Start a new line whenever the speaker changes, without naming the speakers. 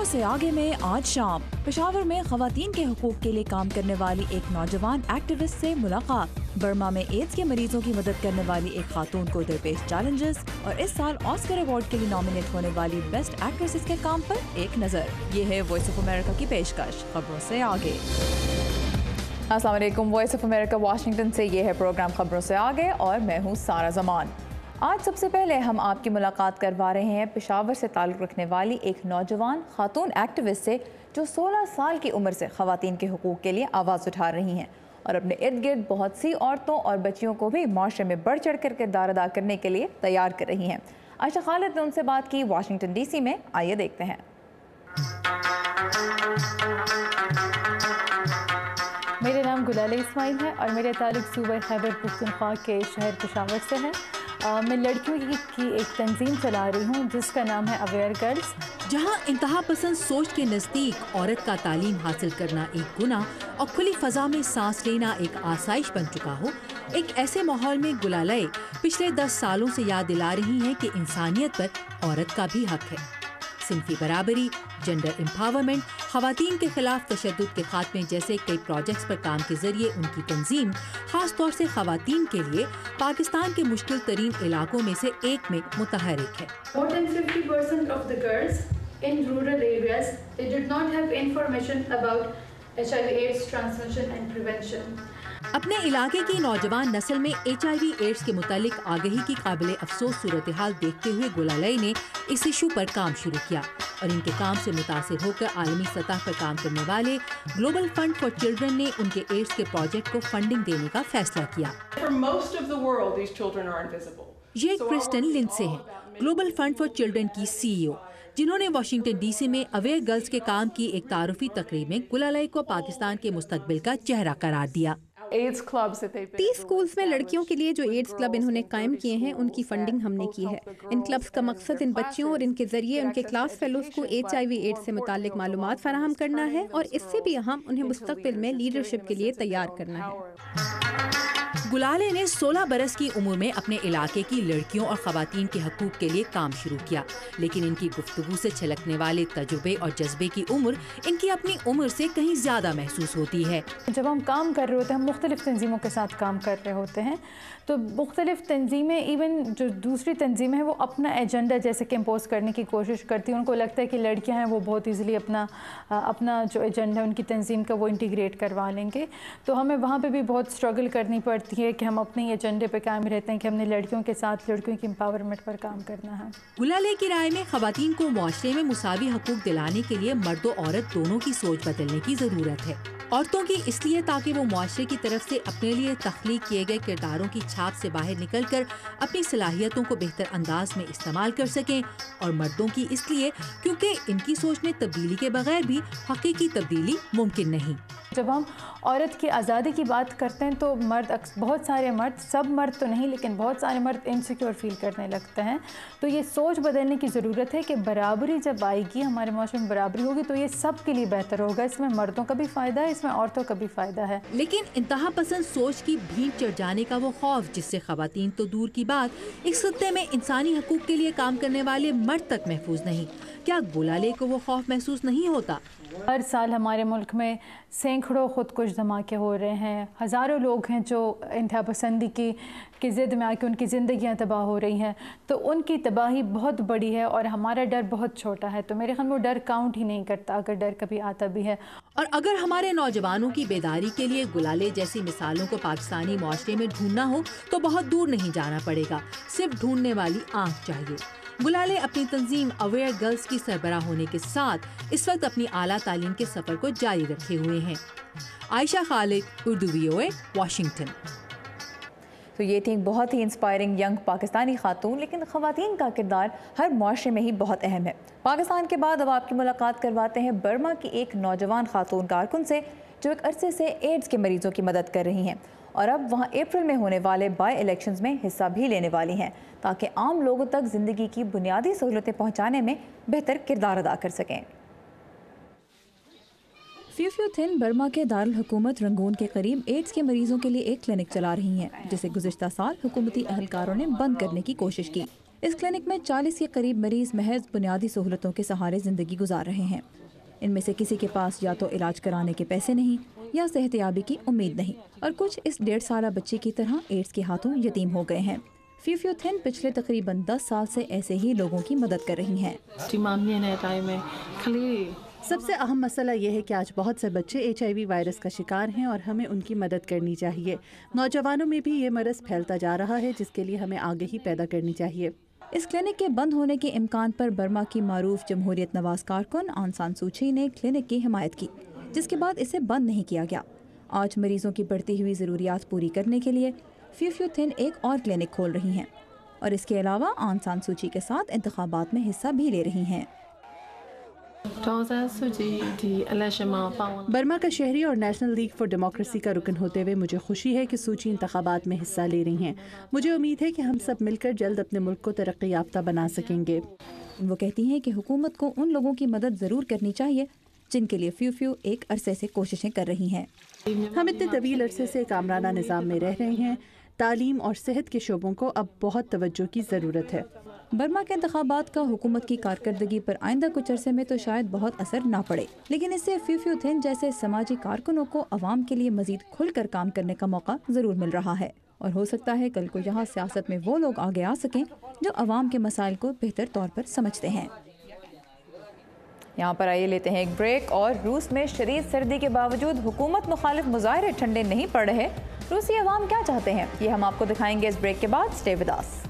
खबरों से आगे में आज शाम पेशावर में खवातीन के हुकूक के लिए काम करने वाली एक नौजवान एक्टिविस्ट से मुलाकात। बर्मा में एड्स के मरीजों की मदद करने वाली एक खातून को दरपेश चैलेंजेस और इस साल ऑस्कर अवार्ड के लिए नॉमिनेट होने वाली बेस्ट एक्ट्रेसेस के काम पर एक नजर। ये है वॉइस ऑफ अमेरिका की पेशकश खबरों से आगे। अस्सलाम वालेकुम, वॉइस ऑफ अमेरिका वाशिंगटन से ये है प्रोग्राम खबरों से आगे और मैं हूँ सारा जमान। आज सबसे पहले हम आपकी मुलाकात करवा रहे हैं पेशावर से ताल्लुक़ रखने वाली एक नौजवान खातून एक्टिविस्ट से जो 16 साल की उम्र से ख़वातीन के हुकूक़ के लिए आवाज़ उठा रही हैं और अपने इर्द गिर्द बहुत सी औरतों और बच्चियों को भी माशरे में बढ़ चढ़ कर किरदार अदा करने के लिए तैयार कर रही हैं। आयशा खालिद ने उनसे बात की वाशिंगटन DC में, आइए देखते हैं।
मेरा नाम गुलाले इस्माइल है और मेरा ताल्लुक़ सूबे खैबर पख्तूनख्वा के शहर पेशावर से है। मैं लड़कियों की एक तंजीम चला रही हूँ जिसका नाम है अवेयर गर्ल्स,
जहाँ इंतहा पसंद सोच के नज़दीक औरत का तालीम हासिल करना एक गुनाह और खुली फ़ज़ा में सांस लेना एक आसाइश बन चुका हो। एक ऐसे माहौल में गुलाले पिछले 10 सालों से याद दिला रही हैं कि इंसानियत पर औरत का भी हक है। सिंफी बराबरी, जेंडर एम्पावरमेंट, ख़वातीन के खिलाफ तशद्दुद के खात्मे जैसे कई प्रोजेक्ट्स पर काम के जरिए उनकी तंजीम खास तौर से ख़वातीन के लिए पाकिस्तान के मुश्किल तरीन इलाकों में से एक में मुतहरिक है।
More than 50% of the girls in rural areas they did not have information about HIV/AIDS transmission and prevention.
अपने इलाके की नौजवान नस्ल में HIV/AIDS के मुतालिक आगही की काबिल अफसोस सूरत हाल देखते हुए गुलाले ने इस इशू पर काम शुरू किया और इनके काम से मुतासिर होकर आलमी सतह पर काम करने वाले ग्लोबल फंड फॉर चिल्ड्रन ने उनके एड्स के प्रोजेक्ट को फंडिंग देने का फैसला किया। ये क्रिस्टन लिंडसे हैं, ग्लोबल फंड फॉर चिल्ड्रन की CEO, जिन्होंने वाशिंगटन DC में अवेयर गर्ल्स के काम की एक तारुफी तकरीब में गुलाले को पाकिस्तान के मुस्तकबिल का चेहरा करार दिया।
30 स्कूल्स में लड़कियों के लिए जो एड्स क्लब इन्होंने कायम किए हैं उनकी फंडिंग हमने की है। इन क्लब्स का मकसद इन बच्चियों और इनके जरिए उनके क्लास फेलोज को HIV/AIDS से मुतालिक मालूमात फराहम करना है और इससे भी अहम उन्हें मुस्तकबिल में लीडरशिप के लिए तैयार करना है।
गुलाले ने 16 बरस की उम्र में अपने इलाके की लड़कियों और ख़वातीन के हकूक़ के लिए काम शुरू किया, लेकिन इनकी गुफ्तगू से छलकने वाले तजुर्बे और जज्बे की उम्र इनकी अपनी उम्र से कहीं ज़्यादा महसूस होती है।
जब हम काम कर रहे होते हैं, हम मुख्तलिफ तंजीमों के साथ काम कर रहे होते हैं, तो मुख्तलिफ तंजीमें, इवन जो दूसरी तंजीमें हैं वो अपना एजेंडा जैसे कि इम्पोज करने की कोशिश करती हैं। उनको लगता है कि लड़कियां हैं वो बहुत ईज़िली अपना जो एजेंडा है उनकी तंजीम का वो इंटीग्रेट करवा लेंगे। तो हमें वहाँ पे भी बहुत स्ट्रगल करनी पड़ती है कि हम अपने एजेंडे पे कायम रहते हैं कि हमने लड़कियों के साथ लड़कियों की एम्पावरमेंट पर काम करना है।
गुलाले की राय में ख़वातीन को मुआशरे में मुसावी हकूक़ दिलाने के लिए मर्द और औरत दोनों की सोच बदलने की ज़रूरत है। औरतों की इसलिए ताकि वो मुआशरे की तरफ से अपने लिए तख्लीक किए गए किरदारों की छाप से बाहर निकलकर अपनी सलाहियतों को बेहतर अंदाज में इस्तेमाल कर सकें, और मर्दों की इसलिए क्योंकि इनकी सोच में तब्दीली के बगैर भी हकीकी तब्दीली मुमकिन नहीं।
जब हम औरत की आज़ादी की बात करते हैं तो बहुत सारे मर्द, सब मर्द तो नहीं लेकिन बहुत सारे मर्द इनसिक्योर फील करने लगते हैं। तो ये सोच बदलने की ज़रूरत है कि बराबरी जब आएगी, हमारे माशरे में बराबरी होगी तो ये सब के लिए बेहतर होगा। इसमें मर्दों का भी फ़ायदा है, इसमें औरतों का भी फ़ायदा है।
लेकिन इंतहा पसंद सोच की भीड़ चढ़ जाने का वो खौफ जिससे ख़वातीन तो दूर की बात, इस खित्ते में इंसानी हकूक़ के लिए काम करने वाले मर्द तक महफूज नहीं। क्या गुलाले को वो खौफ महसूस नहीं होता?
हर साल हमारे मुल्क में सैकड़ों खुदकुश धमाके हो रहे हैं। हज़ारों लोग हैं जो इंतहा पसंदी की ज़िद में आके उनकी ज़िंदगियां तबाह हो रही हैं। तो उनकी तबाही बहुत बड़ी है और हमारा डर बहुत छोटा है। तो मेरे ख्याल में वो डर काउंट ही नहीं करता अगर डर कभी आता भी है।
और अगर हमारे नौजवानों की बेदारी के लिए गुलाले जैसी मिसालों को पाकिस्तानी माशरे में ढूंढना हो तो बहुत दूर नहीं जाना पड़ेगा, सिर्फ ढूंढने वाली आँख चाहिए। गुलाले अपनी तंजीम अवेयर गर्ल्स की सरबराह होने के साथ इस वक्त अपनी आला तालीम के सफ़र को जारी रखे हुए हैं। Ayesha Khalid, Urdu VOA, Washington.
तो ये थी बहुत ही इंस्पायरिंग यंग पाकिस्तानी खातून, लेकिन ख़वातीन का किरदार हर मुआशरे में ही बहुत अहम है। पाकिस्तान के बाद अब आपकी मुलाकात करवाते हैं बर्मा की एक नौजवान खातून कारकुन से जो एक अरसे से एड्स के मरीजों की मदद कर रही हैं और अब वहाँ अप्रैल में होने वाले बाई इलेक्शंस में हिस्सा भी लेने वाली हैं ताकि आम लोगों तक ज़िंदगी की बुनियादी सहूलतें पहुँचाने में बेहतर किरदार अदा कर सकें। फ्यू थिन बर्मा के दारुल हुकूमत रंगून के करीब एड्स के मरीजों के लिए एक क्लिनिक चला रही हैं जिसे गुज़िश्ता साल हुकूमती अहलकारों ने बंद करने की कोशिश की। इस क्लिनिक में 40 के करीब मरीज महज बुनियादी सहूलतों के सहारे ज़िंदगी गुजार रहे हैं। इनमें से किसी के पास या तो इलाज कराने के पैसे नहीं या सेहतयाबी की उम्मीद नहीं, और कुछ इस 1.5 साल बच्चे की तरह एड्स के हाथों यतीम हो गए हैं। फ्यूफ्यू थिन पिछले तकरीबन 10 साल से ऐसे ही लोगों की मदद कर रही हैं।
सबसे अहम मसला यह है कि आज बहुत से बच्चे HIV वायरस का शिकार हैं और हमें उनकी मदद करनी चाहिए। नौजवानों में भी ये मरज़ फैलता जा रहा है, जिसके लिए हमें आगाही पैदा करनी चाहिए।
इस क्लिनिक के बंद होने के इम्कान पर बर्मा की मारूफ जमहूरियत नवाज कारकुन आंग सान सू ची ने क्लिनिक की हिमायत की, जिसके बाद इसे बंद नहीं किया गया। आज मरीजों की बढ़ती हुई ज़रूरियात पूरी करने के लिए फ्यूफ्यू थिन एक और क्लिनिक खोल रही हैं और इसके अलावा आंग सान सू ची के साथ इंतखाबात में हिस्सा भी ले रही हैं।
बर्मा का शहरी और नेशनल लीग फॉर डेमोक्रेसी का रुकन होते हुए मुझे खुशी है कि सूची इंतखाबात में हिस्सा ले रही हैं। मुझे उम्मीद है कि हम सब मिलकर जल्द अपने मुल्क को तरक्की याफ्ता बना सकेंगे।
वो कहती हैं कि हुकूमत को उन लोगों की मदद ज़रूर करनी चाहिए जिनके लिए फ्यूफ्यू एक अरसे से कोशिशें कर रही हैं।
हम इतने तवील अरसे से एक आमराना निज़ाम में रह रहे हैं। तालीम और सेहत के शोबों को अब बहुत तवज्जो की ज़रूरत है।
बर्मा के इंतखाबात का हुकूमत की कारकर्दगी पर आइंदा कुछ अरसे में तो शायद बहुत असर ना पड़े, लेकिन इससे फ्यूफ्यू थिन जैसे समाजी कारकुनों को अवाम के लिए मजीद खुलकर काम करने का मौका ज़रूर मिल रहा है, और हो सकता है कल को यहाँ सियासत में वो लोग आगे आ सकें जो अवाम के मसाइल को बेहतर तौर पर समझते हैं। यहाँ पर आइए लेते हैं एक ब्रेक। और रूस में शदीद सर्दी के बावजूद हुकूमत मुखालिफ मुजाहरे ठंडे नहीं पड़ रहे। रूसी अवाम क्या चाहते हैं, ये हम आपको दिखाएंगे इस ब्रेक के बाद। Stay with us.